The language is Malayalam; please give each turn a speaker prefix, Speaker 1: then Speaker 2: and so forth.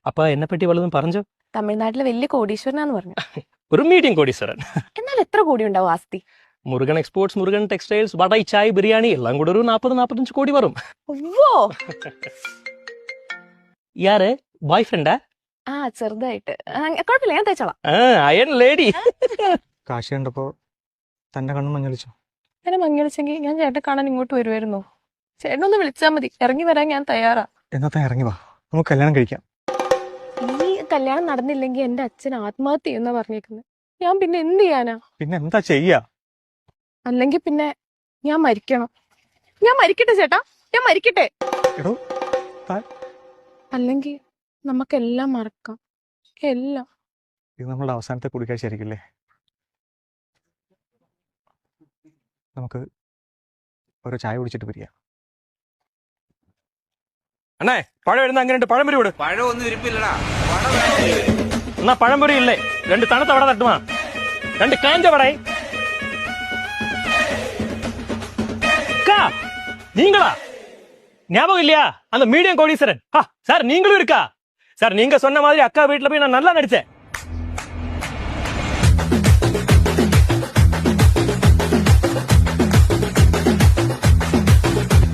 Speaker 1: അപ്പൊ എന്നെ പറ്റി വല്ലതും പറഞ്ഞോ?
Speaker 2: തമിഴ്നാട്ടിലെ വലിയ കോടീശ്വരനാന്ന് പറഞ്ഞു.
Speaker 1: ഒരു മീഡിയം കോടീശ്വരൻ.
Speaker 2: എന്നാൽ എത്ര കോടി ഉണ്ടാവും ആസ്തി?
Speaker 1: മുരുകൻ എക്സ്പോർട്സ്, മുരുകൻ ടെക്സ്റ്റൈൽസ്, വടൈ, ചായ്, ബിരിയാണി എല്ലാം കൂടെ ഒരു 40-45 കോടി വരും.
Speaker 2: ഓ
Speaker 1: യാര് ബോയ് ഫ്രണ്ടാ?
Speaker 2: ആ ചെറുതായിട്ട് കുഴപ്പമില്ല, ഞാൻ തേച്ചോളാം.
Speaker 1: Iron lady.
Speaker 3: കാശി കണ്ടപ്പോ തന്റെ കണ്ണു മഞ്ഞളിച്ചോ?
Speaker 2: എന്നെ മങ്ങിളിച്ചെങ്കിൽ ഞാൻ ചേട്ടൻ കാണാൻ ഇങ്ങോട്ട് വരുമായിരുന്നു. ചേട്ടനൊന്ന് വിളിച്ചാൽ മതി, ഇറങ്ങി വരാൻ ഞാൻ തയ്യാറാ.
Speaker 3: എന്നാ ഇറങ്ങി വാ, നമുക്ക് കല്യാണം കഴിക്കാം.
Speaker 2: ഈ കല്യാണം നടന്നില്ലെങ്കിൽ എന്റെ അച്ഛൻ ആത്മഹത്യ ചെയ്യുന്ന പറഞ്ഞേക്കുന്നത്. ഞാൻ പിന്നെ എന്ത് ചെയ്യാനാ?
Speaker 3: പിന്നെ എന്താ ചെയ്യാ?
Speaker 2: അല്ലെങ്കിൽ പിന്നെ ഞാൻ മരിക്കണം. ഞാൻ മരിക്കട്ടെ ചേട്ടാ, ഞാൻ മരിക്കട്ടെ.
Speaker 3: എടോ,
Speaker 2: അല്ലെങ്കിൽ നമുക്കെല്ലാം മറക്കാം, എല്ലാം.
Speaker 3: ഇത് നമ്മളുടെ അവസാനത്തെ കൂടിക്കാഴ്ചയായിരിക്കില്ലേ? നമുക്ക് ഒരു ചായ കുടിച്ചിട്ട് പിരിയാം.
Speaker 1: അണ്ണേ പഴം വരുന്ന അങ്ങനെ പഴംപൊരി വിട്.
Speaker 4: പഴമൊന്നും ഇരിപ്പില്ലടാ.
Speaker 1: എന്നാ പഴംപൊരി ഇല്ലേ? 2 തണുത്ത വട തട്ടുമാ, 2 കാഞ്ച വടை. நீங்களா? ஞாபகம் இல்லையா அந்த மீடியம் கோடீஸ்வரன்? சார் நீங்களும் இருக்கா? சார் நீங்க சொன்ன மாதிரி அக்கா வீட்டுல போய் நான் நல்லா நடிச்சேன்.